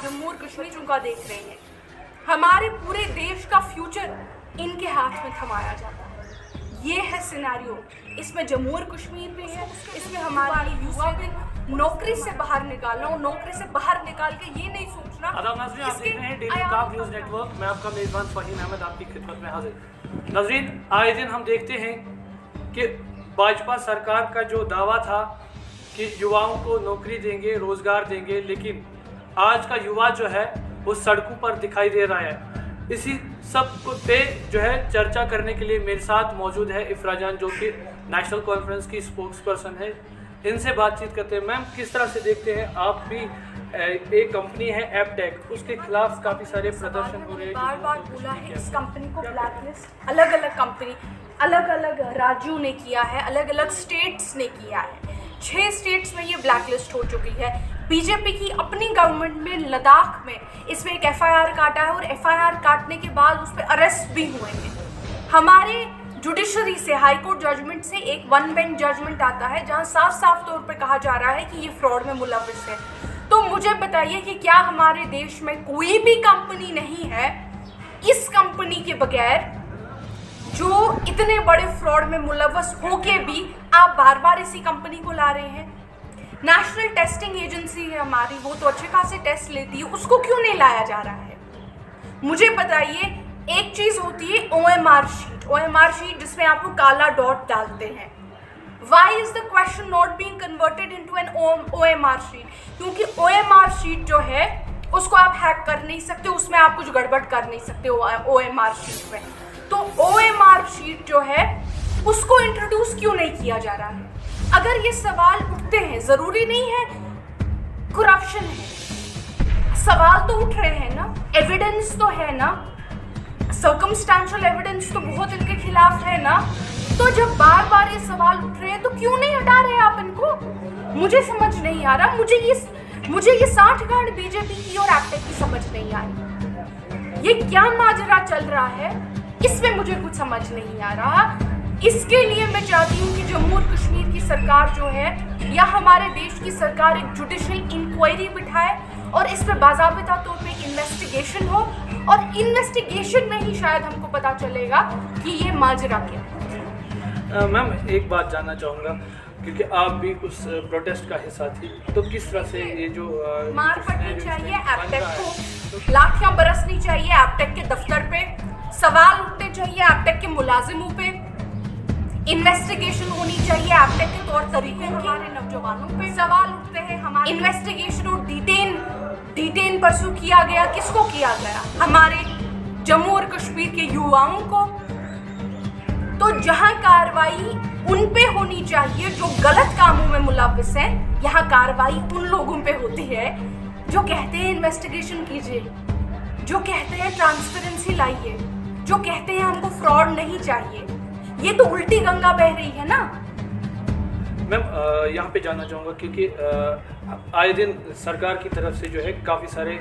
जम्मू और कश्मीर उनका देख रहे हैं। हमारे पूरे देश का फ्यूचर इनके हाथ में थमाया जाता है। ये है सिनेरियो। इसमें जम्मू और कश्मीर भी है, इसमें हमारे युवा भी नौकरी से बाहर निकालना और नौकरी से बाहर निकाल के ये नहीं सोचना। आदाब नाज़रीन, आप देख रहे हैं डेली काब न्यूज़ नेटवर्क। मैं आपका मेज़बान फ़हीम अहमद आपकी खिदमत में हाजिर। नाज़रीन, आए दिन हम देखते हैं कि भाजपा सरकार का जो दावा था कि युवाओं को नौकरी देंगे, रोज़गार देंगे, लेकिन आज का युवा जो है वो सड़कों पर दिखाई दे रहा है। इसी सब पे जो है चर्चा करने के लिए मेरे साथ मौजूद है इफ्रा जान, जो कि नेशनल कॉन्फ्रेंस की स्पोक्स पर्सन है। इनसे बातचीत करते हैं। मैम, किस तरह से देखते हैं आप भी एक कंपनी है एपटेक, उसके खिलाफ काफ़ी सारे प्रदर्शन हो रहे हैं। बार बार बोला है इस कंपनी को ब्लैकलिस्ट अलग अलग कंपनी अलग अलग राज्यों ने किया है, अलग अलग स्टेट्स ने किया है। 6 स्टेट्स में ये ब्लैकलिस्ट हो चुकी है। बीजेपी की अपनी गवर्नमेंट में लद्दाख में इसमें एक एफआईआर काटा है और एफआईआर काटने के बाद उस पर अरेस्ट भी हुए हैं। हमारे जुडिशरी से, हाई कोर्ट जजमेंट से एक वन बेंच जजमेंट आता है जहां साफ साफ तौर पे कहा जा रहा है कि ये फ्रॉड में मुलव्विस है। तो मुझे बताइए कि क्या हमारे देश में कोई भी कंपनी नहीं है इस कंपनी के बगैर जो इतने बड़े फ्रॉड में मुलव्वस होके भी आप बार बार इसी कंपनी को ला रहे हैं? नेशनल टेस्टिंग एजेंसी है हमारी, वो तो अच्छे खासे टेस्ट लेती है, उसको क्यों नहीं लाया जा रहा है? मुझे बताइए, एक चीज होती है OMR शीट जिसमें आप लोग काला डॉट डालते हैं। Why is the question not being converted into an OMR sheet? क्योंकि OMR शीट जो है उसको आप हैक कर नहीं सकते, उसमें आप कुछ गड़बड़ कर नहीं सकते OMR शीट में। तो OMR शीट जो है उसको इंट्रोड्यूस क्यों नहीं किया जा रहा है? अगर ये सवाल उठते हैं, जरूरी नहीं है करप्शन है, सवाल तो उठ रहे हैं ना, एविडेंस तो है ना, सर्कमस्टेंशियल एविडेंस तो बहुत इनके खिलाफ है ना। तो जब बार बार ये सवाल उठ रहे हैं तो क्यों नहीं हटा रहे आप इनको? मुझे समझ नहीं आ रहा। मुझे ये 60 गांठ बीजेपी की और एपटेक की समझ नहीं आई। ये क्या माजरा चल रहा है, इसमें मुझे कुछ समझ नहीं आ रहा। इसके लिए मैं चाहती हूँ कि जम्मू और कश्मीर की सरकार जो है या हमारे देश की सरकार एक जुडिशियल इंक्वायरी बिठाए और इस पर बाज़ाबिता तौर पे एक इन्वेस्टिगेशन हो, और इन्वेस्टिगेशन में ही शायद हमको पता चलेगा कि ये माजरा क्या है। मैम, एक बात जानना चाहूँगा, क्योंकि आप भी उस प्रोटेस्ट का हिस्सा थी, तो किस तरह से ये जो मार पड़नी चाहिए एपटेक को, लाठियां बरसनी चाहिए एपटेक के दफ्तर पे, सवाल उठने चाहिए एपटेक के मुलाजिमों पे, इन्वेस्टिगेशन होनी चाहिए एपटेक के तौर तरीकों की, हमारे नौजवानों पे सवाल उठते हैं। हमारे इन्वेस्टिगेशन और डिटेन परसू किया गया, किसको किया गया? हमारे जम्मू और कश्मीर के युवाओं को। तो जहां कार्रवाई उन पे होनी चाहिए जो गलत कामों में मुलव्विस हैं, यहाँ कार्रवाई उन लोगों पे होती है जो कहते हैं इन्वेस्टिगेशन कीजिए, जो कहते हैं ट्रांसपेरेंसी लाइए, जो कहते हैं हमको फ्रॉड नहीं चाहिए। ये तो उल्टी गंगा बह रही है ना। मैम, यहाँ पे जानना चाहूँगा, क्योंकि आए दिन सरकार की तरफ से जो है काफ़ी सारे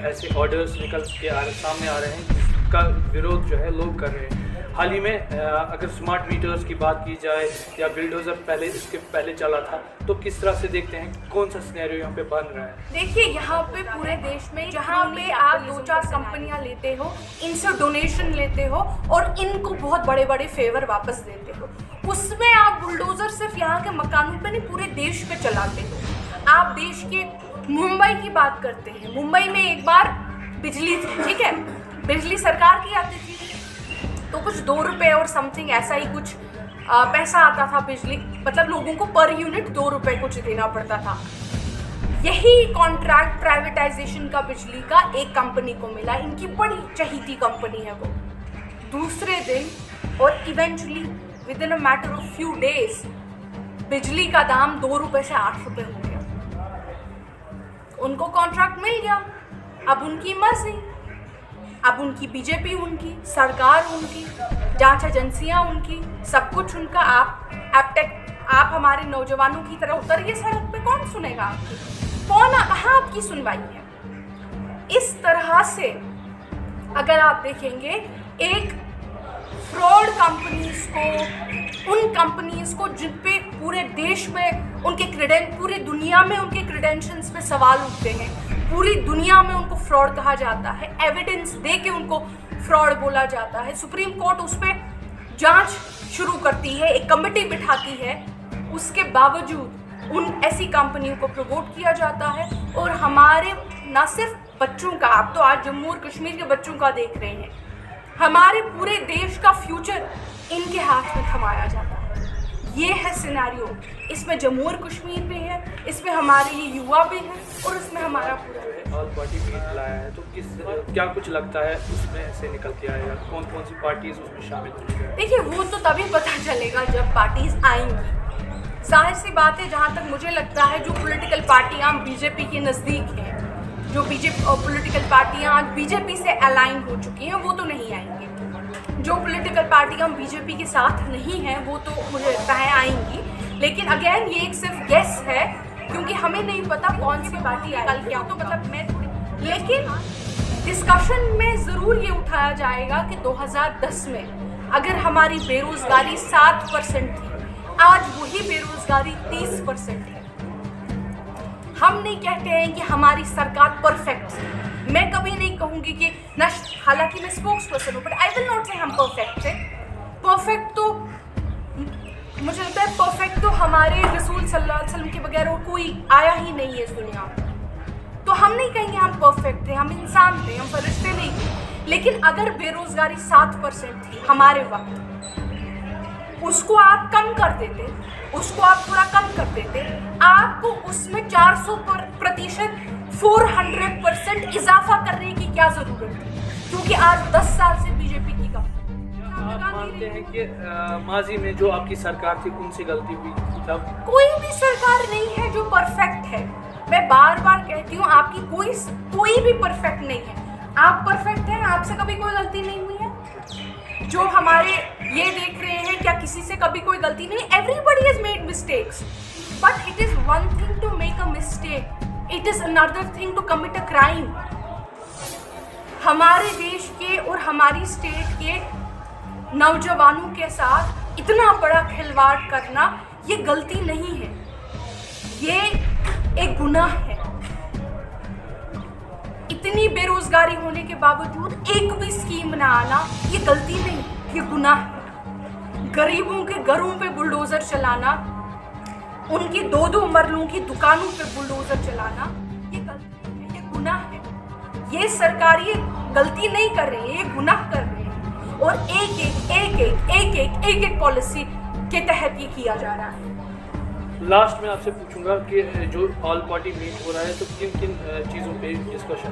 ऐसे ऑर्डर्स निकल के सामने आ रहे हैं जिसका विरोध जो है लोग कर रहे हैं। हाल ही में अगर स्मार्ट मीटर्स की बात की जाए या बिल्डोजर इसके पहले चला था, तो किस तरह से देखते हैं, कौन सा सिनेरियो यहाँ पे बन रहा है? देखिए, यहाँ पे पूरे देश में जहाँ पे आप 2-4 कंपनियाँ लेते हो, इनसे डोनेशन लेते हो और इनको बहुत बड़े बड़े फेवर वापस देते हो, उसमें आप बुलडोजर सिर्फ यहाँ के मकानों पे नहीं पूरे देश पे चलाते हो। आप देश के मुंबई की बात करते हैं, मुंबई में एक बार बिजली थी, ठीक है, बिजली सरकार की आती थी, तो कुछ 2 रुपये और समथिंग ऐसा ही कुछ पैसा आता था बिजली, मतलब लोगों को पर यूनिट 2 रुपये कुछ देना पड़ता था। यही कॉन्ट्रैक्ट प्राइवेटाइजेशन का बिजली का एक कंपनी को मिला, इनकी बड़ी चहीती कंपनी है वो। दूसरे दिन और eventually with in a matter of few days बिजली का दाम 2 रुपये से 8 रुपये हो गया। उनको कॉन्ट्रैक्ट मिल गया, अब उनकी मर्जी, अब उनकी बीजेपी, उनकी सरकार, उनकी जांच एजेंसियां, उनकी सब कुछ उनका। आप एपटेक, आप हमारे नौजवानों की तरह उतरिए सड़क पे, कौन सुनेगा आपकी? कहाँ आपकी सुनवाई है? इस तरह से अगर आप देखेंगे, एक फ्रॉड कंपनीज को, उन कंपनीज को जिन पे पूरे देश में उनके पूरे दुनिया में उनके क्रेडेंशियल्स पे सवाल उठते हैं, पूरी दुनिया में उनको फ्रॉड कहा जाता है, एविडेंस दे के उनको फ्रॉड बोला जाता है। सुप्रीम कोर्ट उस पर जांच शुरू करती है, एक कमेटी बिठाती है, उसके बावजूद उन ऐसी कंपनियों को प्रमोट किया जाता है। और हमारे ना सिर्फ बच्चों का, आप तो आज जम्मू और कश्मीर के बच्चों का देख रहे हैं, हमारे पूरे देश का फ्यूचर इनके हाथ में थमाया जाता है। ये है सिनेरियो, इसमें जम्मू और कश्मीर भी है, इसमें हमारे ये युवा भी हैं और इसमें हमारा पूरा ऑल पार्टी मीट लाया है, तो क्या कुछ लगता है उसमें से निकल के आएगा? कौन कौन सी पार्टीज उसमें शामिल होंगी? देखिए, वो तो तभी पता चलेगा जब पार्टीज आएंगी। जाहिर सी बात है, जहाँ तक मुझे लगता है जो पॉलिटिकल पार्टियाँ बीजेपी के नज़दीक हैं, जो पॉलिटिकल पार्टियाँ आज बीजेपी से अलाइन हो चुकी हैं, वो तो नहीं आएंगी। जो पॉलिटिकल पार्टियाँ बीजेपी के साथ नहीं हैं वो तो मुझे लगता है आएंगी। लेकिन अगेन ये एक सिर्फ गेस है, क्योंकि हमें नहीं पता कौन सी पार्टी कल क्या, तो मतलब मैं थोड़ी, लेकिन डिस्कशन में ज़रूर ये उठाया जाएगा कि 2010 में अगर हमारी बेरोज़गारी 7% थी, आज वही बेरोज़गारी 30% है। हम नहीं कहते हैं कि हमारी सरकार परफेक्ट है, मैं कभी नहीं कहूँगी कि हालांकि मैं स्पोक्स पर्सन हूँ, बट आई विल नॉट से हम परफेक्ट है। परफेक्ट तो मुझे लगता है परफेक्ट तो हमारे रसूल सल्लल्लाहु अलैहि वसल्लम के बगैर और कोई आया ही नहीं है इस दुनिया में। तो हम नहीं कहेंगे हम परफेक्ट थे, हम इंसान थे, हम फरिश्ते नहीं थे। लेकिन अगर बेरोज़गारी 7% थी हमारे वक्त, उसको आप कम कर देते, उसको आप थोड़ा कम कर देते, आपको उसमें 400% 400% इजाफा करने की क्या ज़रूरत थी? क्योंकि आज 10 साल से बीजेपी की आप मानते हैं कि माजी में जो आपकी सरकार थी उनसे गलती हुई तब? कोई भी सरकार नहीं है जो परफेक्ट है। मैं बार बार कहती हूँ, आपकी कोई भी परफेक्ट नहीं है। आप परफेक्ट हैं, आपसे कभी कोई गलती नहीं हुई है। जो हमारे ये देख रहे हैं, क्या किसी से कभी कोई गलती नहीं? Everybody has made mistakes, but it is one thing to make a mistake, it is another thing to commit a crime. हमारे देश के और हमारी स्टेट के नौजवानों के साथ इतना बड़ा खिलवाड़ करना ये गलती नहीं है, ये एक गुनाह है। इतनी बेरोजगारी होने के बावजूद एक भी स्कीम ना आना ये गलती नहीं, ये गुनाह है। गरीबों के घरों पे बुलडोजर चलाना, उनकी 2-2 मरलों की दुकानों पे बुलडोजर चलाना ये गलती है, ये गुनाह है। ये सरकार ये गलती नहीं कर रही है, ये गुनाह कर रही है। और एक पॉलिसी के तहत ये किया जा रहा है। लास्ट में आपसे पूछूंगा कि जो ऑल पार्टी मीट हो रहा है तो किन किन चीज़ों पे डिस्कशन?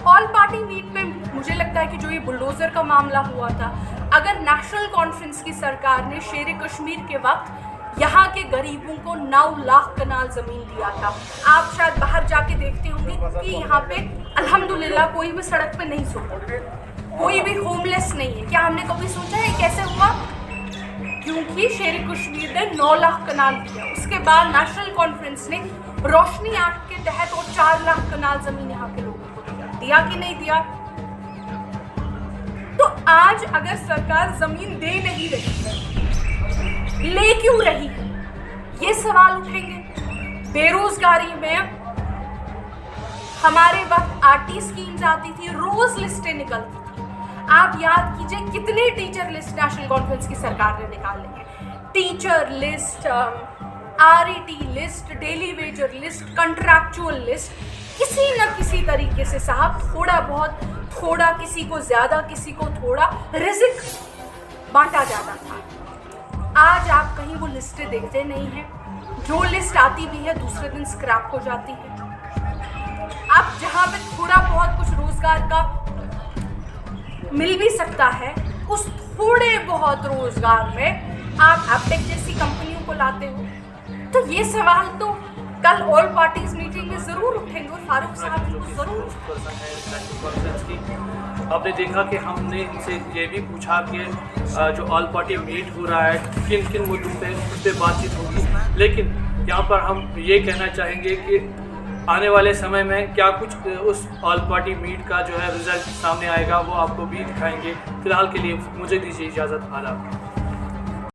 ऑल पार्टी मीट में मुझे लगता है कि जो ये बुलडोजर का मामला हुआ था, अगर नेशनल कॉन्फ्रेंस की सरकार ने शेर कश्मीर के वक्त यहाँ के गरीबों को 9 लाख कनाल ज़मीन दिया था, आप शायद बाहर जाके देखते होंगे कि यहाँ पे अल्हम्दुलिल्लाह कोई भी सड़क पे नहीं सोता, कोई भी होमलेस नहीं है। क्या हमने कभी सोचा है कैसे हुआ? क्योंकि शेर कश्मीर ने 9 लाख कनाल दिया। उसके बाद नेशनल कॉन्फ्रेंस ने रोशनी एक्ट के तहत और 4 लाख कनाल जमीन यहाँ के लोगों को दिया कि नहीं दिया? तो आज अगर सरकार जमीन दे नहीं रही है, ले क्यों रही है, ये सवाल उठेंगे। बेरोजगारी में हमारे वक्त आरटी स्कीम्स आती थी, रोज लिस्टें निकलती थी। आप याद कीजिए कितने टीचर लिस्ट नेशनल कॉन्फ्रेंस की सरकार ने निकाले हैं। Teacher list, RET list, daily Vaser list, contractual list, किसी न किसी तरीके से साहब थोड़ा किसी को ज्यादा किसी को थोड़ा रिज़्क बांटा जाता था। आज आप कहीं वो लिस्टें देखते नहीं हैं। जो लिस्ट आती भी है दूसरे दिन स्क्रैप हो जाती है। अब जहाँ पे थोड़ा बहुत कुछ रोजगार का मिल भी सकता है, उस थोड़े बहुत रोजगार में आप एपटेक जैसी कंपनियों को लाते हो। तो ये सवाल तो कल ऑल पार्टीज मीटिंग में जरूर उठेंगे और फारूक साहब को जरूर। आपने देखा कि हमने इनसे ये भी पूछा कि जो ऑल पार्टी मीट हो रहा है किन किन मुद्दों पे उस पर बातचीत होगी, लेकिन यहाँ पर हम ये कहना चाहेंगे कि आने वाले समय में क्या कुछ उस ऑल पार्टी मीट का जो है रिजल्ट सामने आएगा वो आपको भी दिखाएंगे। फिलहाल के लिए मुझे दीजिए इजाज़त। आदाब।